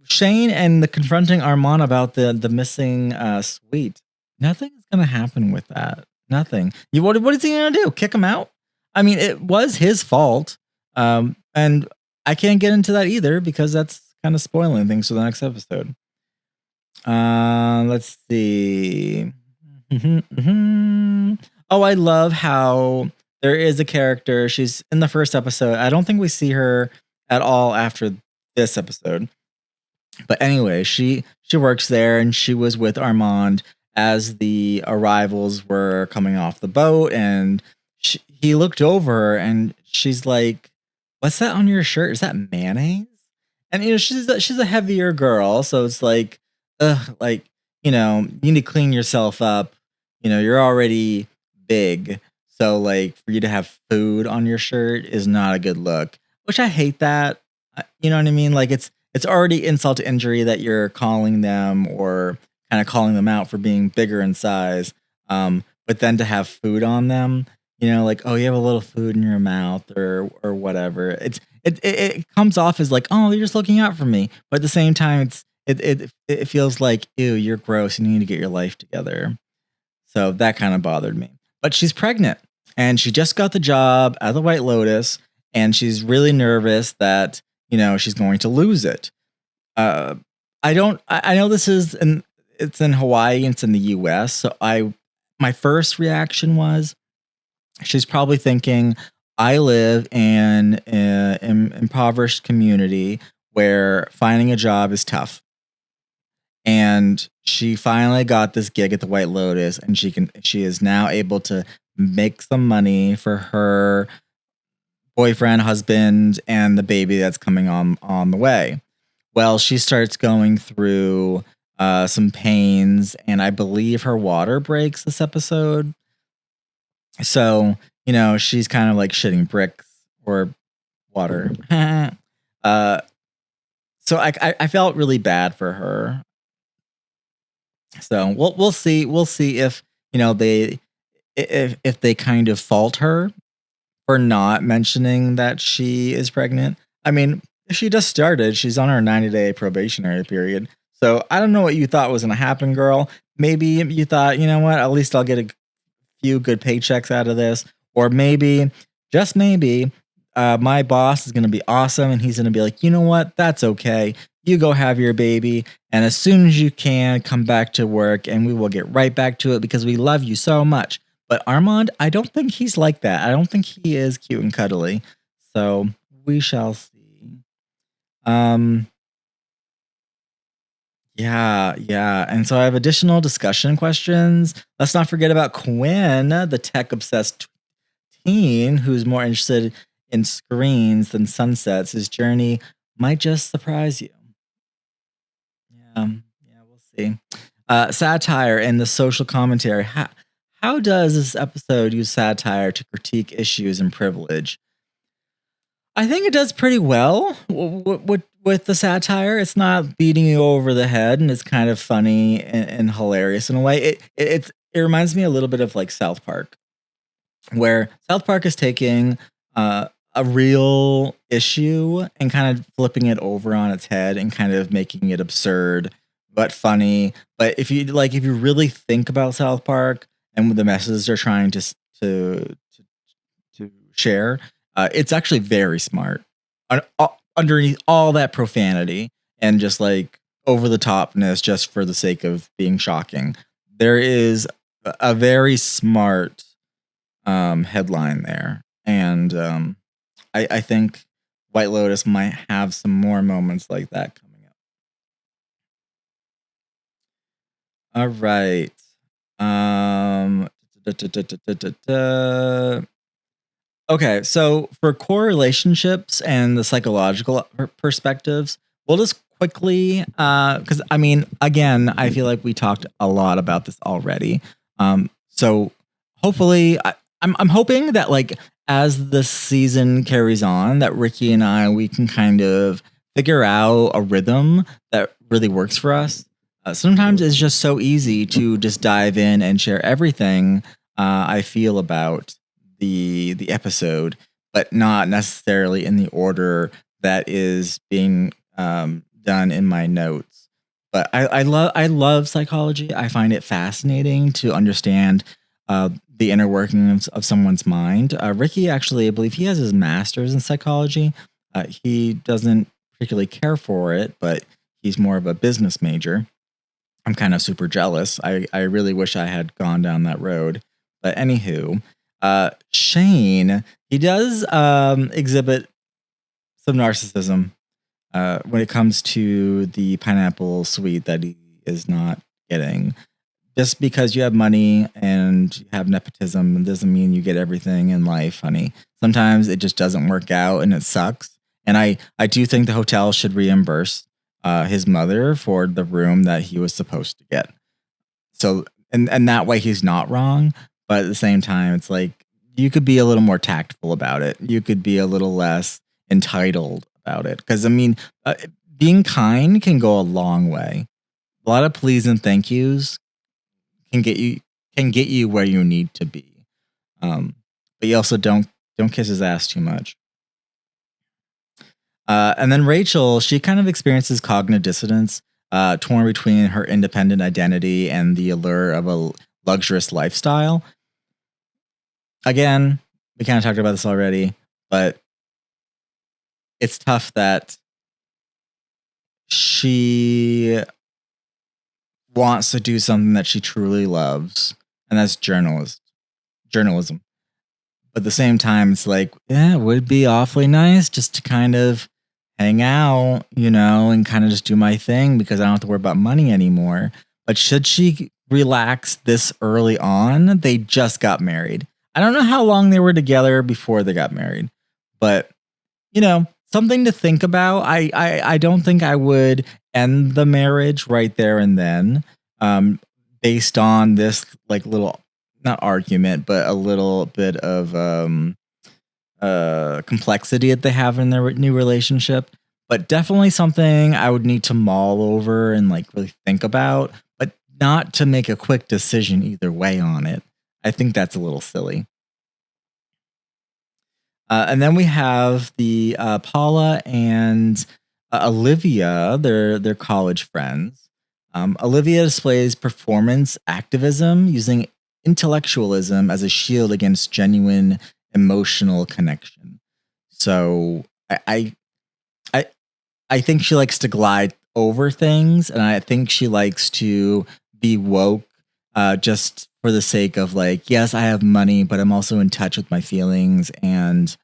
Shane and the confronting Armand about the missing suite. Nothing's gonna happen with that. Nothing. What is he gonna do? Kick him out? I mean, it was his fault. And I can't get into that either because that's kind of spoiling things for the next episode. Let's see. Oh, I love how there is a character. She's in the first episode. I don't think we see her at all after this episode. But anyway, she works there, and she was with Armand as the arrivals were coming off the boat, and he looked over and she's like, "What's that on your shirt? Is that mayonnaise?" And she's a heavier girl, so it's like, ugh, like you need to clean yourself up. You're already big. So like for you to have food on your shirt is not a good look, which I hate that. You know what I mean? Like it's already insult to injury that you're calling them or kind of calling them out for being bigger in size. But then to have food on them, like, oh, you have a little food in your mouth or whatever. It comes off as like, oh, you're just looking out for me. But at the same time, it feels like, ew, you're gross and you need to get your life together. So that kind of bothered me. But she's pregnant and she just got the job at the White Lotus and she's really nervous that, she's going to lose it. I know it's in Hawaii and it's in the US. So my first reaction was she's probably thinking, I live in an impoverished community where finding a job is tough. And she finally got this gig at the White Lotus and she is now able to make some money for her boyfriend, husband, and the baby that's coming on the way. Well, she starts going through some pains, and I believe her water breaks this episode. So, she's kind of like shitting bricks or water. So I felt really bad for her. So we'll see. We'll see if if they kind of fault her for not mentioning that she is pregnant. I mean, she just started. She's on her 90-day probationary period. So I don't know what you thought was going to happen, girl. Maybe you thought, you know what, at least I'll get a few good paychecks out of this. Or maybe, just maybe, my boss is going to be awesome and he's going to be like, you know what, that's okay. You go have your baby. And as soon as you can, come back to work and we will get right back to it because we love you so much. But Armand, I don't think he's like that. I don't think he is cute and cuddly. So we shall see. Yeah. And so I have additional discussion questions. Let's not forget about Quinn, the tech-obsessed teen who's more interested in screens than sunsets. His journey might just surprise you. Yeah, we'll see. Satire and the social commentary. How does this episode use satire to critique issues and privilege? I think it does pretty well with the satire. It's not beating you over the head, and it's kind of funny and hilarious in a way. It reminds me a little bit of like South Park, where South Park is taking a real issue and kind of flipping it over on its head and kind of making it absurd but funny. But if you really think about South Park and the messages they're trying to share, it's actually very smart. Underneath all that profanity and just like over the topness, just for the sake of being shocking, there is a very smart headline there, and I think White Lotus might have some more moments like that coming up. All right. Okay, so for core relationships and the psychological perspectives, we'll just quickly, because I mean, again, I feel like we talked a lot about this already. So hopefully, I'm hoping that like as the season carries on, that Ricky and we can kind of figure out a rhythm that really works for us. Sometimes it's just so easy to just dive in and share everything I feel about the episode, but not necessarily in the order that is being done in my notes. But I love psychology. I find it fascinating to understand the inner workings of someone's mind. Ricky actually, I believe he has his master's in psychology. He doesn't particularly care for it, but he's more of a business major. I'm kind of super jealous. I really wish I had gone down that road. But anywho, Shane, he does exhibit some narcissism when it comes to the pineapple suite that he is not getting. Just because you have money and you have nepotism doesn't mean you get everything in life, honey. Sometimes it just doesn't work out and it sucks. And I do think the hotel should reimburse his mother for the room that he was supposed to get. So and that way he's not wrong, but at the same time, it's like you could be a little more tactful about it. You could be a little less entitled about it. Because I mean, being kind can go a long way. A lot of please and thank yous can get you where you need to be. But you also don't kiss his ass too much. And then Rachel, she kind of experiences cognitive dissonance, torn between her independent identity and the allure of a luxurious lifestyle. Again, we kind of talked about this already, but it's tough that she wants to do something that she truly loves, and that's journalism. But at the same time, it's like, yeah, it would be awfully nice just to kind of hang out, and kind of just do my thing because I don't have to worry about money anymore. But should she relax this early on? They just got married. I don't know how long they were together before they got married, but something to think about. I don't think I would end the marriage right there and then, based on this like little, not argument, but a little bit of complexity that they have in their new relationship. But definitely something I would need to mull over and like really think about, but not to make a quick decision either way on it. I think that's a little silly. And then we have the Paula and Olivia, they're college friends. Olivia displays performance activism using intellectualism as a shield against genuine emotional connection. So I think she likes to glide over things, and I think she likes to be woke, just for the sake of like, yes, I have money, but I'm also in touch with my feelings, and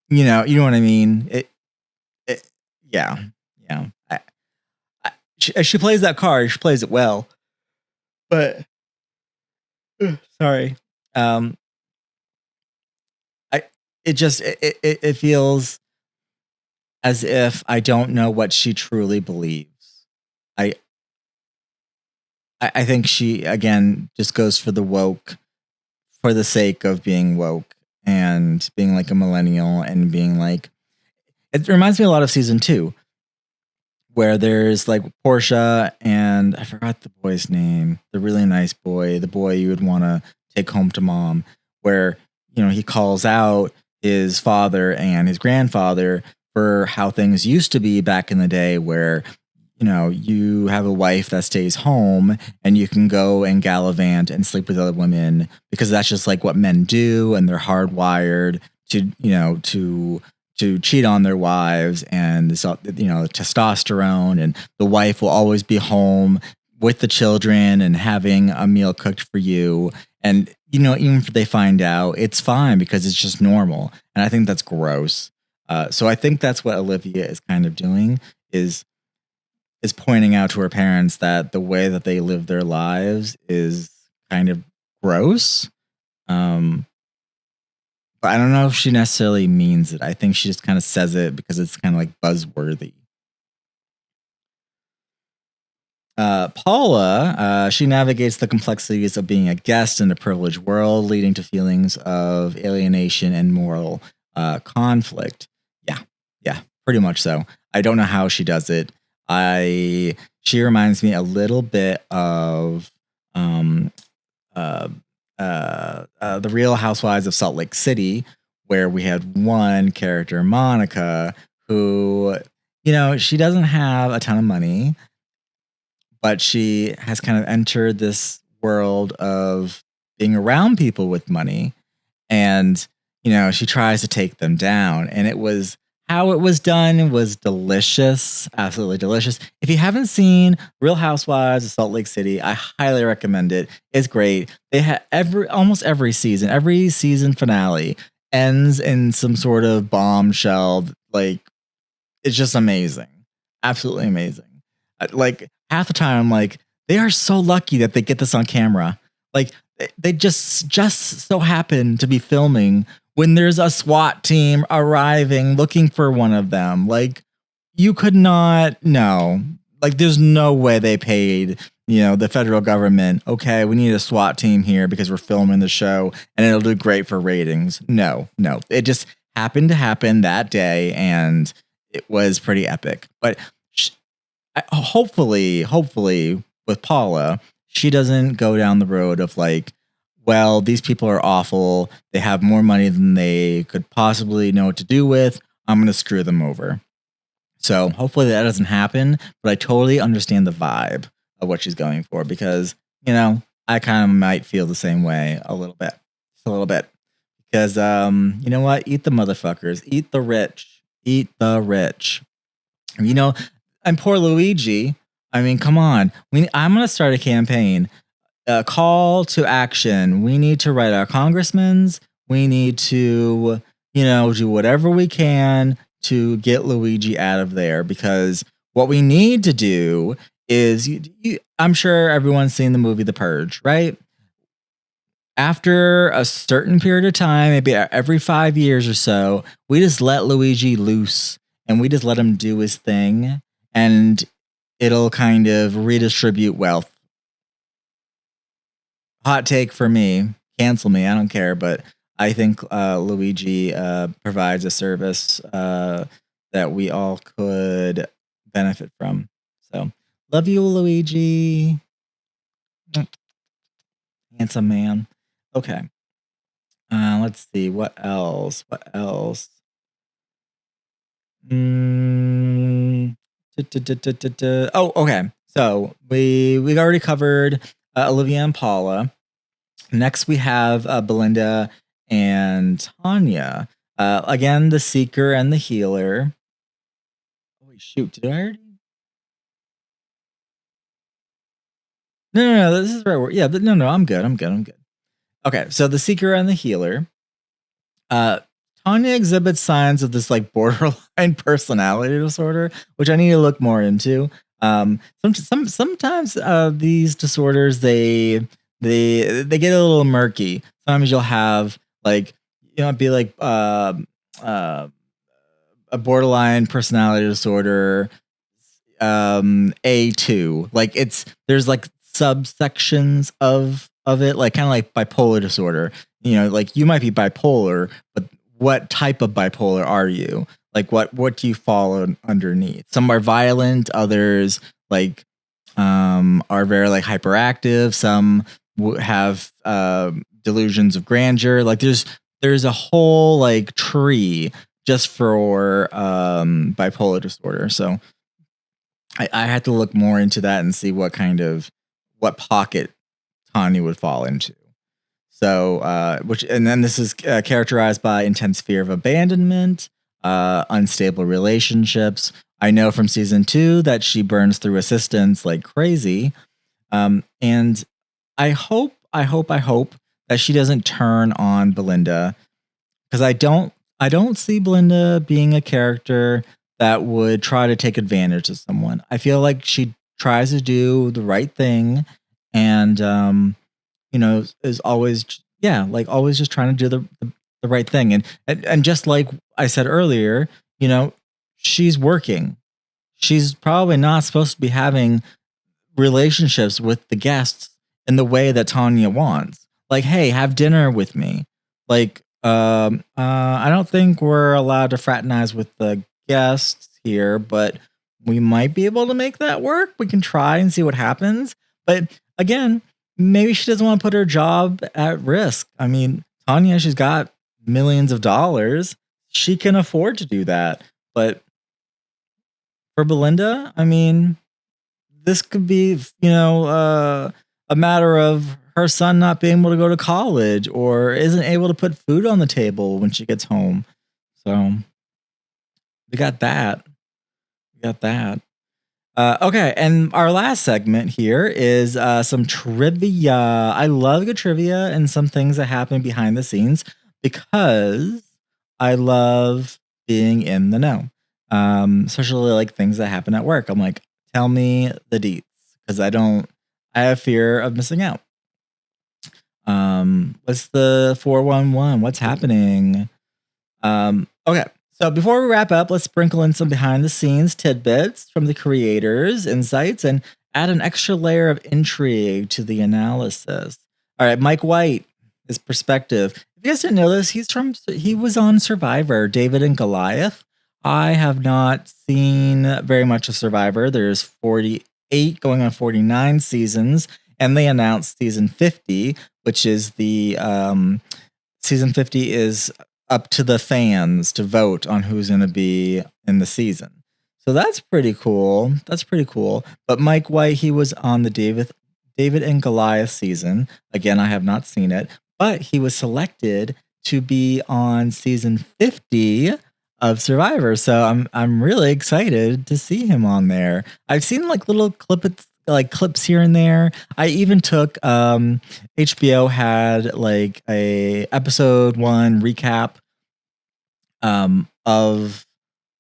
you know what I mean. Yeah. She plays that card. She plays it well, but sorry. It feels as if I don't know what she truly believes. I think she again just goes for the woke for the sake of being woke and being like a millennial and being like, it reminds me a lot of season 2, where there's like Portia and I forgot the boy's name, the really nice boy, the boy you would want to take home to mom, where he calls out his father and his grandfather for how things used to be back in the day, where you have a wife that stays home and you can go and gallivant and sleep with other women because that's just like what men do, and they're hardwired to cheat on their wives, and testosterone, and the wife will always be home with the children and having a meal cooked for you. And even if they find out, it's fine because it's just normal. And I think that's gross. So I think that's what Olivia is kind of doing, is pointing out to her parents that the way that they live their lives is kind of gross. But I don't know if she necessarily means it. I think she just kind of says it because it's kind of like buzzworthy. Paula, she navigates the complexities of being a guest in a privileged world, leading to feelings of alienation and moral conflict. Yeah, pretty much so. I don't know how she does it. She reminds me a little bit of the Real Housewives of Salt Lake City, where we had one character, Monica, who, she doesn't have a ton of money, but she has kind of entered this world of being around people with money, and, she tries to take them down, and how it was done was delicious, absolutely delicious. If you haven't seen Real Housewives of Salt Lake City, I highly recommend it. It's great. They have almost every season finale ends in some sort of bombshell. Like, it's just amazing, absolutely amazing. Like half the time, I'm like, they are so lucky that they get this on camera. Like they just so happen to be filming when there's a SWAT team arriving looking for one of them. Like, you could not know. Like, there's no way they paid, the federal government, okay, we need a SWAT team here because we're filming the show and it'll do great for ratings. No. It just happened to happen that day and it was pretty epic. But hopefully with Paula, she doesn't go down the road of like, well, these people are awful. They have more money than they could possibly know what to do with. I'm going to screw them over. So hopefully that doesn't happen, but I totally understand the vibe of what she's going for because, I kind of might feel the same way a little bit. Just a little bit. Because, you know what? Eat the motherfuckers. Eat the rich. Eat the rich. And poor Luigi. I mean, come on. I'm going to start a campaign. A call to action. We need to write our congressmen. We need to, do whatever we can to get Luigi out of there because what we need to do is, I'm sure everyone's seen the movie The Purge, right? After a certain period of time, maybe every 5 years or so, we just let Luigi loose and we just let him do his thing and it'll kind of redistribute wealth. Hot take for me, cancel me, I don't care, but I think Luigi provides a service that we all could benefit from. So, love you, Luigi. Handsome man. Okay. Let's see. What else? Oh, okay. So we already covered Olivia and Paula. Next, we have Belinda and Tanya. Again, the seeker and the healer. Oh, shoot. Did I already? No. This is right. Yeah. No. I'm good. Okay. So the seeker and the healer. Tanya exhibits signs of this like borderline personality disorder, which I need to look more into. Sometimes these disorders they get a little murky. Sometimes you'll have like be like a borderline personality disorder A2. Like there's like subsections of it, like kind of like bipolar disorder. Like you might be bipolar, but what type of bipolar are you? Like what do you fall underneath? Some are violent, others like are very like hyperactive. Some have delusions of grandeur. Like there's a whole like tree just for bipolar disorder. So I had to look more into that and see what pocket Tanya would fall into. So, and then this is characterized by intense fear of abandonment, unstable relationships. I know from season 2 that she burns through assistants like crazy. And I hope that she doesn't turn on Belinda, because I don't see Belinda being a character that would try to take advantage of someone. I feel like she tries to do the right thing and is always always just trying to do the right thing. And just like I said earlier, she's working. She's probably not supposed to be having relationships with the guests in the way that Tanya wants. Like, hey, have dinner with me. Like, I don't think we're allowed to fraternize with the guests here, but we might be able to make that work. We can try and see what happens. But again, maybe she doesn't want to put her job at risk. I mean, Tanya, she's got millions of dollars. She can afford to do that. But for Belinda, I mean, this could be, a matter of her son not being able to go to college or isn't able to put food on the table when she gets home. So we got that. Okay, and our last segment here is some trivia. I love good trivia and some things that happen behind the scenes because I love being in the know, especially like things that happen at work. I'm like, tell me the deets, because I have fear of missing out. What's the 411? What's happening? Okay, So before we wrap up, let's sprinkle in some behind the scenes tidbits from the creators, insights, and add an extra layer of intrigue to the analysis. All right, Mike White, his perspective. If you guys didn't know this, he was on Survivor, David and Goliath. I have not seen very much of Survivor. There's 48 going on 49 seasons, and they announced season 50, which is the season 50 is up to the fans to vote on who's going to be in the season. So that's pretty cool. That's pretty cool. But Mike White, he was on the David and Goliath season. Again, I have not seen it, but he was selected to be on season 50 of Survivor. So I'm really excited to see him on there. I've seen like little clips here and there. I even took HBO had like a episode 1 recap of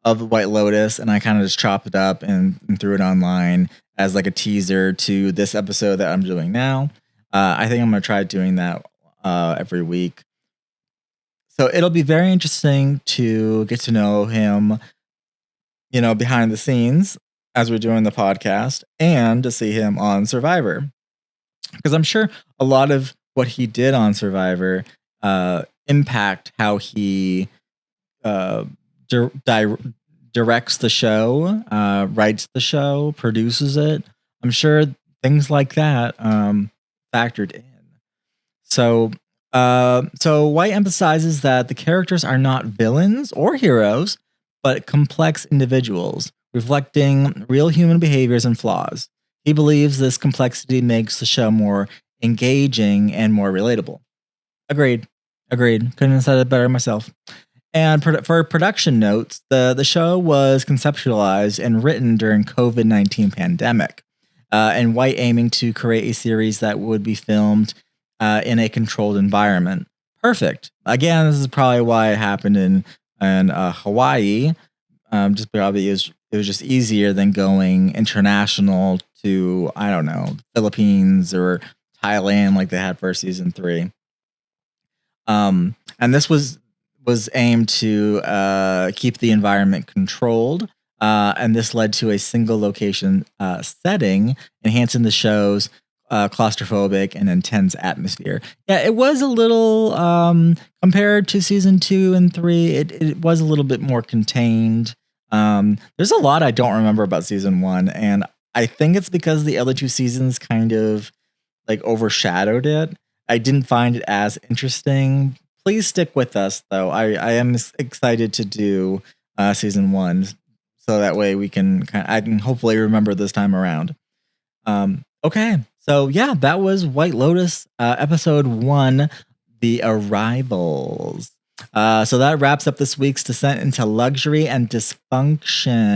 White Lotus, and I kind of just chopped it up and threw it online as like a teaser to this episode that I'm doing now. I think I'm gonna try doing that every week. So it'll be very interesting to get to know him, behind the scenes as we're doing the podcast, and to see him on Survivor. Because I'm sure a lot of what he did on Survivor impact how he directs the show, writes the show, produces it. I'm sure things like that factored in. So White emphasizes that the characters are not villains or heroes, but complex individuals reflecting real human behaviors and flaws. He believes this complexity makes the show more engaging and more relatable. Agreed. Couldn't have said it better myself. And for production notes, the show was conceptualized and written during COVID-19 pandemic, and White aiming to create a series that would be filmed in a controlled environment. Perfect. Again, this is probably why it happened in Hawaii. Just probably it was just easier than going international to, I don't know, Philippines or Thailand like they had for season 3. And this was aimed to keep the environment controlled, and this led to a single location setting, enhancing the show's claustrophobic and intense atmosphere. Yeah, it was a little compared to season 2 and 3. It was a little bit more contained. There's a lot I don't remember about season 1, and I think it's because the other 2 seasons kind of like overshadowed it. I didn't find it as interesting. Please stick with us, though. I am excited to do season 1, so that way I can hopefully remember this time around. Okay, so yeah, that was White Lotus episode 1, The Arrivals. So that wraps up this week's descent into luxury and dysfunction.